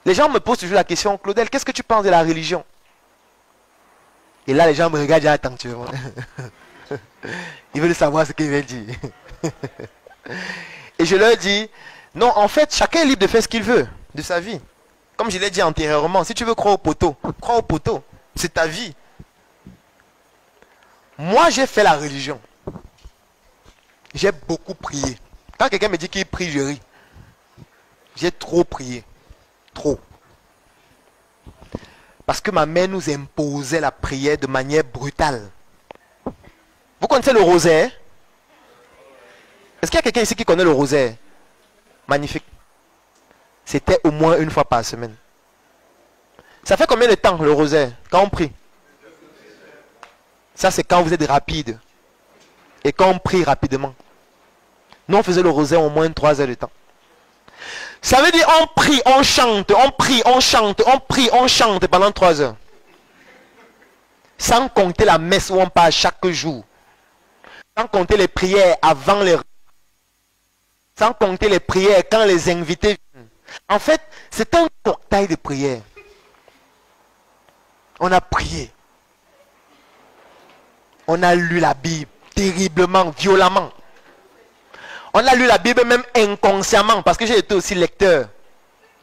Les gens me posent toujours la question, Claudel, qu'est-ce que tu penses de la religion? Et là, les gens me regardent attentivement. Ils veulent savoir ce qu'il veut dire. Et je leur dis, non, en fait, chacun est libre de faire ce qu'il veut de sa vie. Comme je l'ai dit antérieurement, si tu veux croire au poteau, crois au poteau. C'est ta vie. Moi, j'ai fait la religion. J'ai beaucoup prié. Quand quelqu'un me dit qu'il prie, je ris. J'ai trop prié. Trop. Parce que ma mère nous imposait la prière de manière brutale. Vous connaissez le rosaire? Est-ce qu'il y a quelqu'un ici qui connaît le rosaire? Magnifique. C'était au moins une fois par semaine. Ça fait combien de temps le rosaire quand on prie? Ça c'est quand vous êtes rapide. Et quand on prie rapidement. Nous on faisait le rosaire au moins 3 heures de temps. Ça veut dire on prie, on chante, on prie, on chante, on prie, on chante pendant 3 heures. Sans compter la messe où on passe chaque jour. Sans compter les prières avant les... Sans compter les prières quand les invités viennent. En fait, c'est un cocktail de prières. On a prié. On a lu la Bible terriblement, violemment. On a lu la Bible même inconsciemment parce que j'ai été aussi lecteur.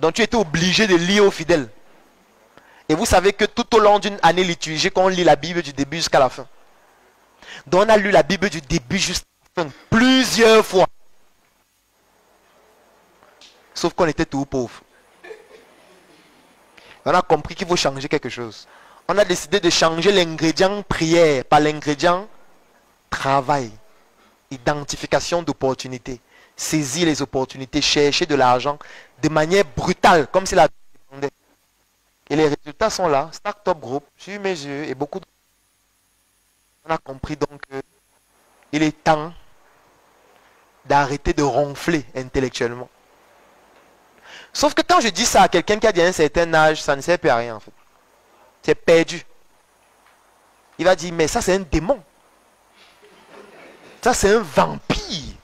Donc tu étais obligé de lire aux fidèles. Et vous savez que tout au long d'une année liturgique, on lit la Bible du début jusqu'à la fin. Donc on a lu la Bible du début jusqu'à la fin plusieurs fois. Sauf qu'on était tout pauvres. On a compris qu'il faut changer quelque chose. On a décidé de changer l'ingrédient prière par l'ingrédient travail. Identification d'opportunités. Saisir les opportunités, chercher de l'argent de manière brutale, comme si la vie dépendait. Et les résultats sont là. Start-up Group, sur mes yeux, et beaucoup de... On a compris donc qu'il est temps d'arrêter de ronfler intellectuellement. Sauf que quand je dis ça à quelqu'un qui a dit un certain âge, ça ne sert plus à rien en fait. C'est perdu. Il va dire, mais ça c'est un démon. Ça c'est un vampire.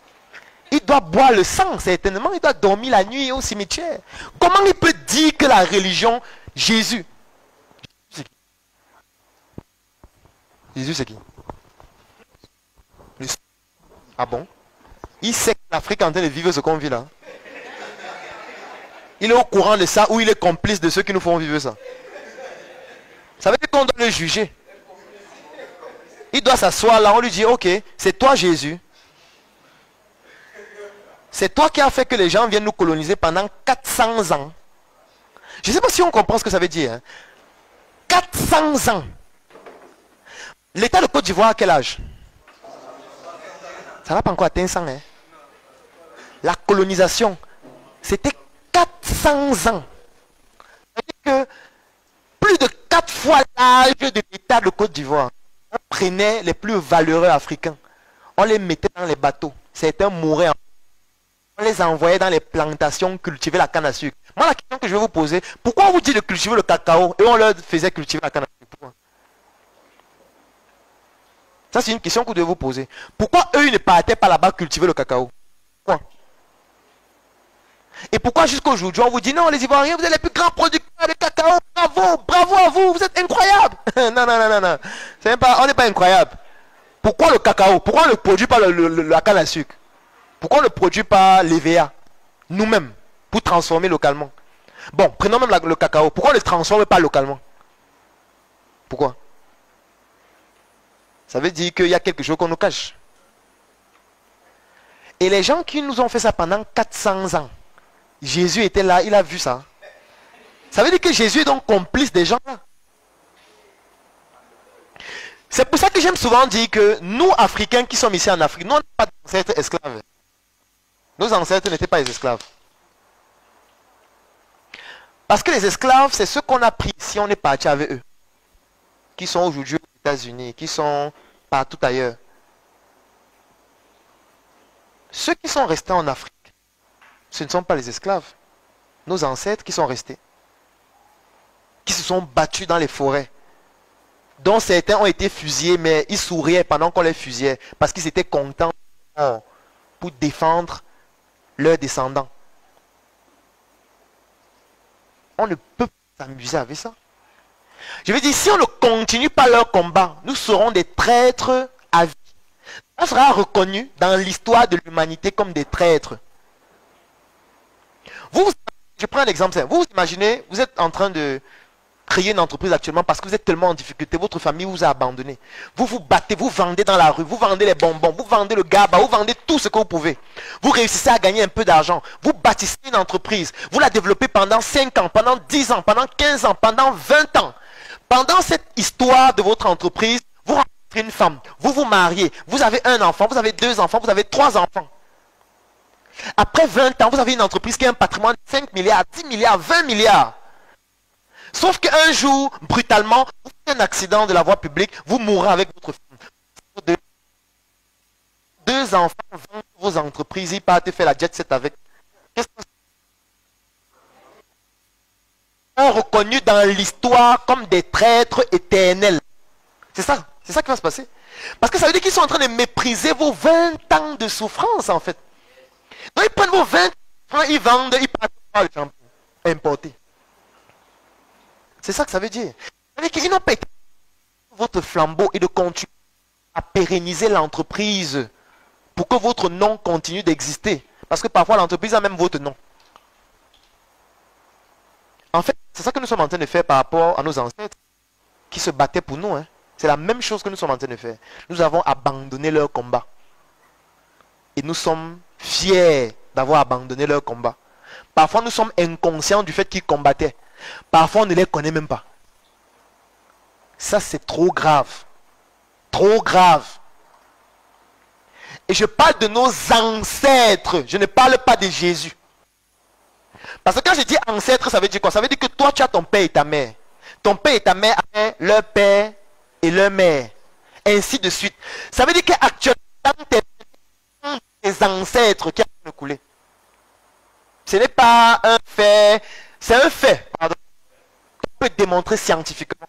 Il doit boire le sang certainement. Il doit dormir la nuit au cimetière. Comment il peut dire que la religion, Jésus c'est qui? Ah bon? Il sait que l'Afrique est en train de vivre ce qu'on vit là. Il est au courant de ça ou il est complice de ceux qui nous font vivre ça. Ça veut dire qu'on doit le juger. Il doit s'asseoir là, on lui dit, ok, c'est toi Jésus. C'est toi qui as fait que les gens viennent nous coloniser pendant 400 ans. Je ne sais pas si on comprend ce que ça veut dire. Hein. 400 ans. L'État de Côte d'Ivoire à quel âge? Ça n'a pas encore atteint 100. Hein. La colonisation, c'était 400 ans. C'est-à-dire que plus de 4 fois l'âge de l'État de Côte d'Ivoire. On prenait les plus valeureux africains. On les mettait dans les bateaux. Certains mouraient. On les envoyait dans les plantations cultiver la canne à sucre. Moi, la question que je vais vous poser, pourquoi on vous dit de cultiver le cacao et on leur faisait cultiver la canne à sucre? Pourquoi? Ça, c'est une question que vous devez vous poser. Pourquoi eux, ils ne partaient pas là-bas cultiver le cacao? Pourquoi? Et pourquoi jusqu'à aujourd'hui, on vous dit non, les Ivoiriens, vous êtes les plus grands producteurs de cacao. Bravo, bravo à vous, vous êtes incroyables. Non. On n'est pas incroyable. Pourquoi le cacao? Pourquoi on ne produit pas la canne à sucre? Pourquoi on ne produit pas l'EVA nous-mêmes pour transformer localement? Bon, prenons même le cacao. Pourquoi on ne le transforme pas localement? Pourquoi? Ça veut dire qu'il y a quelque chose qu'on nous cache. Et les gens qui nous ont fait ça pendant 400 ans, Jésus était là, il a vu ça. Ça veut dire que Jésus est donc complice des gens là. C'est pour ça que j'aime souvent dire que nous, Africains qui sommes ici en Afrique, nous, on n'a pas d'ancêtres esclaves. Nos ancêtres n'étaient pas les esclaves. Parce que les esclaves, c'est ceux qu'on a pris ici, on est parti avec eux. Qui sont aujourd'hui aux États-Unis, qui sont partout ailleurs. Ceux qui sont restés en Afrique, ce ne sont pas les esclaves. Nos ancêtres qui sont restés. Qui se sont battus dans les forêts. Dont certains ont été fusillés, mais ils souriaient pendant qu'on les fusillait. Parce qu'ils étaient contents pour défendre leurs descendants. On ne peut pas s'amuser avec ça. Je veux dire, si on ne continue pas leur combat, nous serons des traîtres à vie. On sera reconnu dans l'histoire de l'humanité comme des traîtres. Vous, je prends un exemple simple. Vous vous imaginez, vous êtes en train de créer une entreprise actuellement parce que vous êtes tellement en difficulté, votre famille vous a abandonné. Vous vous battez, vous vendez dans la rue, vous vendez les bonbons, vous vendez le gaba, vous vendez tout ce que vous pouvez. Vous réussissez à gagner un peu d'argent. Vous bâtissez une entreprise. Vous la développez pendant 5 ans, pendant 10 ans, pendant 15 ans, pendant 20 ans. Pendant cette histoire de votre entreprise, vous rencontrez une femme, vous vous mariez, vous avez un enfant, vous avez 2 enfants, vous avez 3 enfants. Après 20 ans, vous avez une entreprise qui a un patrimoine de 5 milliards, 10 milliards, 20 milliards. Sauf qu'un jour, brutalement, vous faites un accident de la voie publique, vous mourrez avec votre femme. 2 enfants vendent vos entreprises, ils partent faire la jet set avec. Qu'est-ce que sont reconnus dans l'histoire comme des traîtres éternels. C'est ça qui va se passer. Parce que ça veut dire qu'ils sont en train de mépriser vos 20 ans de souffrance, en fait. Donc ils prennent vos 20 francs, ils vendent, ils partent par le champion importé. C'est ça que ça veut dire. Ça veut dire qu'ils n'ont pas été votre flambeau et de continuer à pérenniser l'entreprise pour que votre nom continue d'exister. Parce que parfois l'entreprise a même votre nom. En fait, c'est ça que nous sommes en train de faire par rapport à nos ancêtres qui se battaient pour nous. Hein. C'est la même chose que nous sommes en train de faire. Nous avons abandonné leur combat. Et nous sommes fiers d'avoir abandonné leur combat. Parfois, nous sommes inconscients du fait qu'ils combattaient. Parfois, on ne les connaît même pas. Ça, c'est trop grave. Trop grave. Et je parle de nos ancêtres. Je ne parle pas de Jésus. Parce que quand je dis ancêtre, ça veut dire quoi? Ça veut dire que toi, tu as ton père et ta mère. Ton père et ta mère avaient leur père et leur mère. Ainsi de suite. Ça veut dire qu'actuellement, tes ancêtres qui ont coulé. Ce n'est pas un fait. C'est un fait. Pardon. Tu peux démontrer scientifiquement.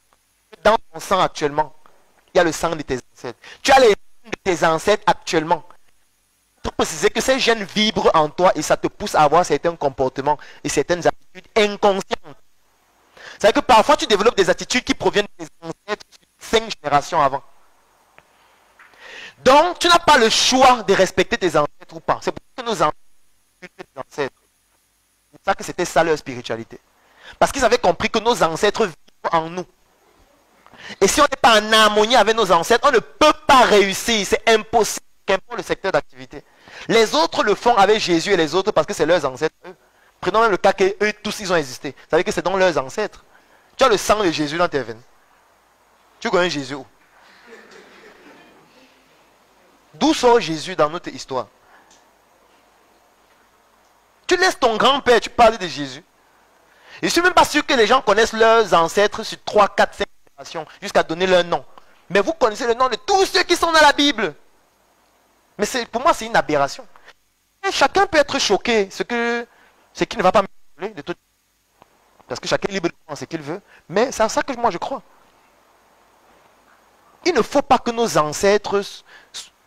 Dans ton sang actuellement, il y a le sang de tes ancêtres. Tu as les gènes de tes ancêtres actuellement. Pour préciser que ces gènes vibrent en toi et ça te pousse à avoir certains comportements et certaines attitudes inconscientes. C'est-à-dire que parfois tu développes des attitudes qui proviennent de tes ancêtres 5 générations avant. Donc tu n'as pas le choix de respecter tes ancêtres ou pas. C'est pour ça que nos ancêtres, c'est ça que c'était ça leur spiritualité. Parce qu'ils avaient compris que nos ancêtres vivent en nous. Et si on n'est pas en harmonie avec nos ancêtres, on ne peut pas réussir. C'est impossible, qu'importe le secteur d'activité. Les autres le font avec Jésus et les autres parce que c'est leurs ancêtres. Eux. Prenons même le cas qu'eux tous ils ont existé. Ça veut dire que c'est dans leurs ancêtres. Tu as le sang de Jésus dans tes veines. Tu connais Jésus où? D'où sort Jésus dans notre histoire? Tu laisses ton grand-père, tu parles de Jésus. Je ne suis même pas sûr que les gens connaissent leurs ancêtres sur 3, 4, 5 générations jusqu'à donner leur nom. Mais vous connaissez le nom de tous ceux qui sont dans la Bible. Mais pour moi, c'est une aberration. Et chacun peut être choqué, ce qui ne va pas me de tout. Parce que chacun est libre de penser ce qu'il veut. Mais c'est à ça que moi je crois. Il ne faut pas que nos ancêtres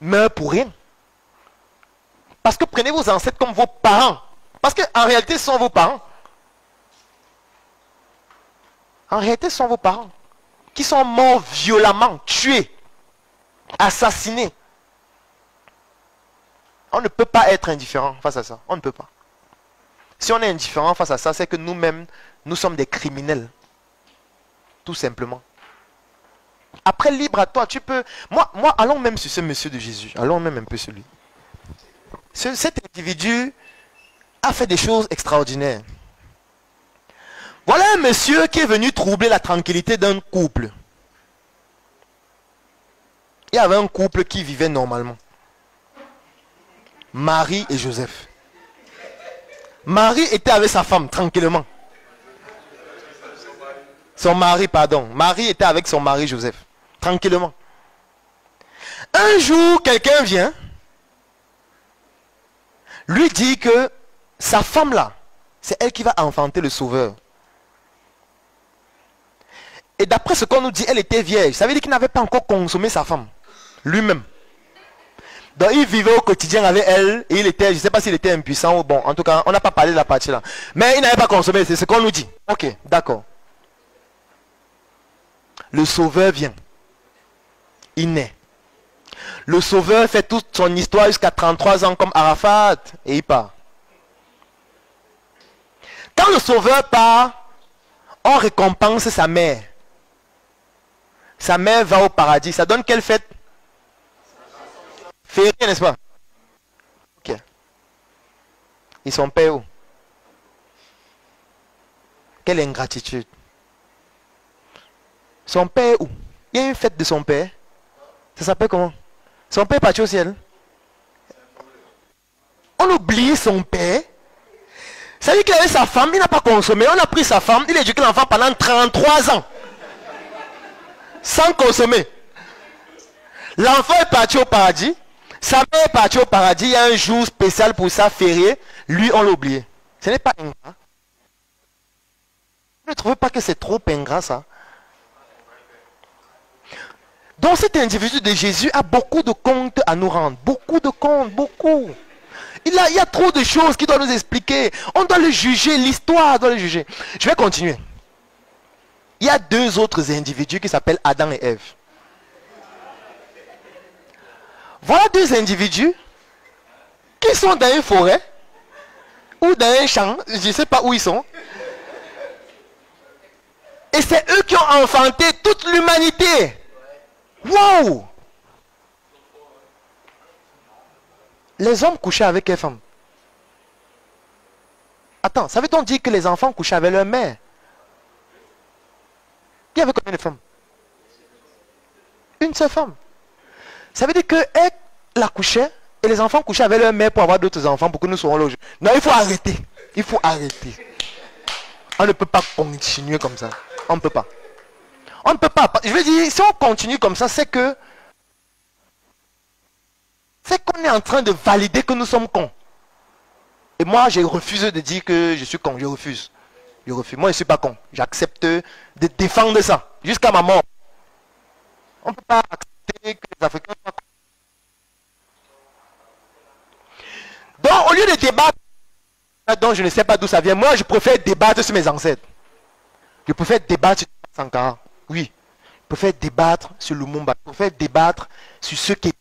meurent pour rien. Parce que prenez vos ancêtres comme vos parents. Parce qu'en réalité, ce sont vos parents. En réalité, ce sont vos parents. Qui sont morts violemment, tués, assassinés. On ne peut pas être indifférent face à ça. On ne peut pas. Si on est indifférent face à ça, c'est que nous-mêmes, nous sommes des criminels. Tout simplement. Après, libre à toi, tu peux... Moi, allons même sur ce monsieur de Jésus. Allons même un peu sur lui. Cet individu a fait des choses extraordinaires. Voilà un monsieur qui est venu troubler la tranquillité d'un couple. Il y avait un couple qui vivait normalement. Marie et Joseph. Marie était avec sa femme tranquillement. Son mari, pardon. Marie était avec son mari Joseph. Tranquillement. Un jour, quelqu'un vient, lui dit que sa femme là, c'est elle qui va enfanter le sauveur. Et d'après ce qu'on nous dit, elle était vierge. Ça veut dire qu'il n'avait pas encore consommé sa femme. Lui-même. Donc il vivait au quotidien avec elle et il était, je ne sais pas s'il était impuissant ou bon, en tout cas, on n'a pas parlé de la partie là. Mais il n'avait pas consommé, c'est ce qu'on nous dit. Ok, d'accord. Le sauveur vient. Il naît. Le sauveur fait toute son histoire jusqu'à 33 ans comme Arafat et il part. Quand le sauveur part, on récompense sa mère. Sa mère va au paradis. Ça donne quelle fête? Férié, n'est-ce pas? Ok. Et son père où? Quelle ingratitude. Son père où? Il y a une fête de son père. Ça s'appelle comment? Son père est parti au ciel. On oublie son père. Ça veut dire qu'il avait sa femme, il n'a pas consommé. On a pris sa femme, il a éduqué l'enfant pendant 33 ans. Sans consommer. L'enfant est parti au paradis. Sa mère est partie au paradis. Il y a un jour spécial pour ça, férié. Lui, on l'a oublié. Ce n'est pas ingrat. Vous ne trouvez pas que c'est trop ingrat ça? Donc cet individu de Jésus a beaucoup de comptes à nous rendre. Beaucoup de comptes, beaucoup. Il y a trop de choses qu'il doit nous expliquer. On doit le juger, l'histoire doit le juger. Je vais continuer. Il y a deux autres individus qui s'appellent Adam et Ève. Voilà deux individus qui sont dans une forêt ou dans un champ, je ne sais pas où ils sont. Et c'est eux qui ont enfanté toute l'humanité. Wow! Les hommes couchaient avec quelle femme? Attends, ça veut-on dire que les enfants couchaient avec leur mère? Il y avait combien de femmes? Une seule femme. Ça veut dire qu'elle la couchait et les enfants couchaient avec leur mère pour avoir d'autres enfants pour que nous soyons logés. Non, il faut arrêter. Il faut arrêter. On ne peut pas continuer comme ça. On ne peut pas. On ne peut pas. Je veux dire, si on continue comme ça, c'est qu'on est en train de valider que nous sommes cons. Et moi, je refuse de dire que je suis con. Je refuse. Je refuse. Moi, je ne suis pas con. J'accepte de défendre ça jusqu'à ma mort. On ne peut pas accepter que les Africains soient cons. Donc, au lieu de débattre, donc je ne sais pas d'où ça vient, moi, je préfère débattre sur mes ancêtres. Je préfère débattre sur Sankara. Oui. Je préfère débattre sur Lumumba. Je préfère débattre sur ceux qui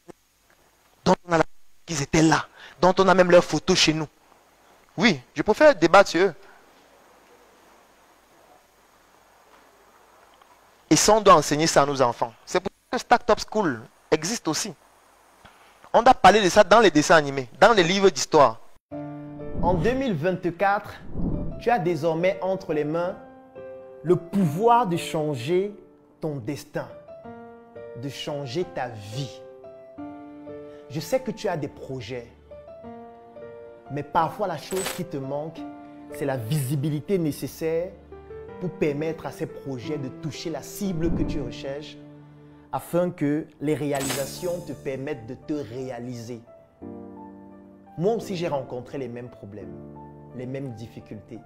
étaient là, dont on a même leurs photos chez nous. Oui, je préfère débattre sur eux. Et ça, on doit enseigner ça à nos enfants. C'est pour ça que Startup School existe aussi. On doit parler de ça dans les dessins animés, dans les livres d'histoire. En 2024, tu as désormais entre les mains le pouvoir de changer ton destin, de changer ta vie. Je sais que tu as des projets, mais parfois la chose qui te manque, c'est la visibilité nécessaire pour permettre à ces projets de toucher la cible que tu recherches afin que les réalisations te permettent de te réaliser. Moi aussi, j'ai rencontré les mêmes problèmes, les mêmes difficultés.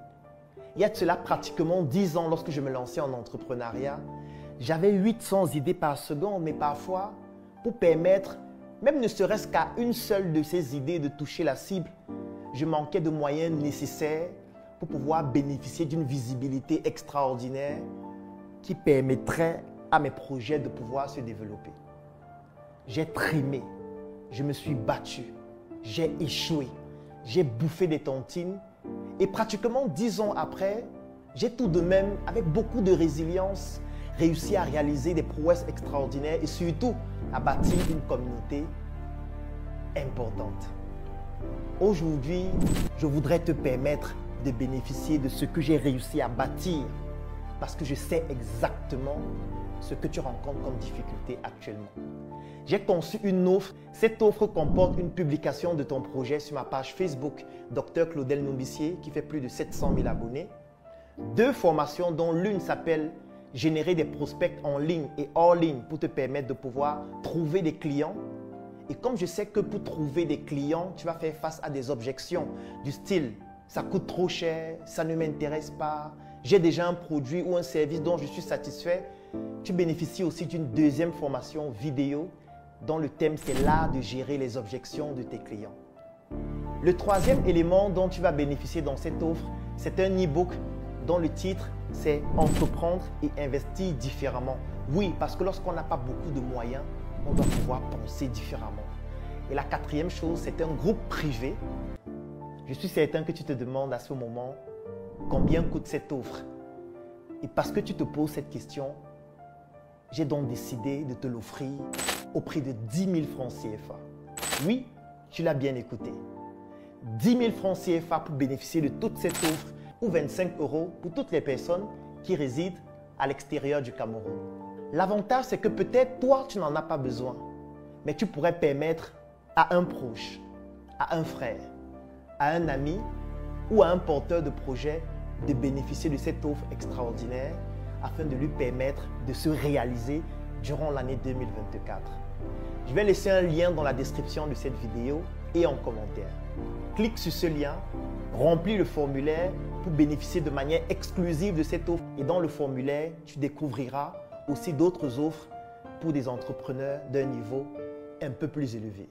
Il y a de cela pratiquement 10 ans, lorsque je me lançais en entrepreneuriat, j'avais 800 idées par seconde, mais parfois, pour permettre, même ne serait-ce qu'à une seule de ces idées de toucher la cible, je manquais de moyens nécessaires pour pouvoir bénéficier d'une visibilité extraordinaire qui permettrait à mes projets de pouvoir se développer. J'ai trimé, je me suis battu, j'ai échoué, j'ai bouffé des tontines et pratiquement 10 ans après, j'ai tout de même, avec beaucoup de résilience, réussi à réaliser des prouesses extraordinaires et surtout à bâtir une communauté importante. Aujourd'hui, je voudrais te permettre de bénéficier de ce que j'ai réussi à bâtir parce que je sais exactement ce que tu rencontres comme difficulté actuellement. J'ai conçu une offre. Cette offre comporte une publication de ton projet sur ma page Facebook Dr Claudel Nombissier qui fait plus de 700 000 abonnés. 2 formations dont l'une s'appelle Générer des prospects en ligne et hors ligne pour te permettre de pouvoir trouver des clients. Et comme je sais que pour trouver des clients, tu vas faire face à des objections du style « ça coûte trop cher, ça ne m'intéresse pas, j'ai déjà un produit ou un service dont je suis satisfait », tu bénéficies aussi d'une 2e formation vidéo dont le thème c'est l'art de gérer les objections de tes clients. Le troisième élément dont tu vas bénéficier dans cette offre, c'est un e-book dont le titre c'est « Entreprendre et investir différemment ». Oui, parce que lorsqu'on n'a pas beaucoup de moyens, on doit pouvoir penser différemment. Et la quatrième chose, c'est un groupe privé. Je suis certain que tu te demandes à ce moment combien coûte cette offre. Et parce que tu te poses cette question, j'ai donc décidé de te l'offrir au prix de 10 000 francs CFA. Oui, tu l'as bien écouté. 10 000 francs CFA pour bénéficier de toute cette offre ou 25 € pour toutes les personnes qui résident à l'extérieur du Cameroun. L'avantage, c'est que peut-être toi, tu n'en as pas besoin, mais tu pourrais permettre à un proche, à un frère, à un ami ou à un porteur de projet de bénéficier de cette offre extraordinaire afin de lui permettre de se réaliser durant l'année 2024. Je vais laisser un lien dans la description de cette vidéo et en commentaire. Clique sur ce lien, remplis le formulaire pour bénéficier de manière exclusive de cette offre. Et dans le formulaire, tu découvriras aussi d'autres offres pour des entrepreneurs d'un niveau un peu plus élevé.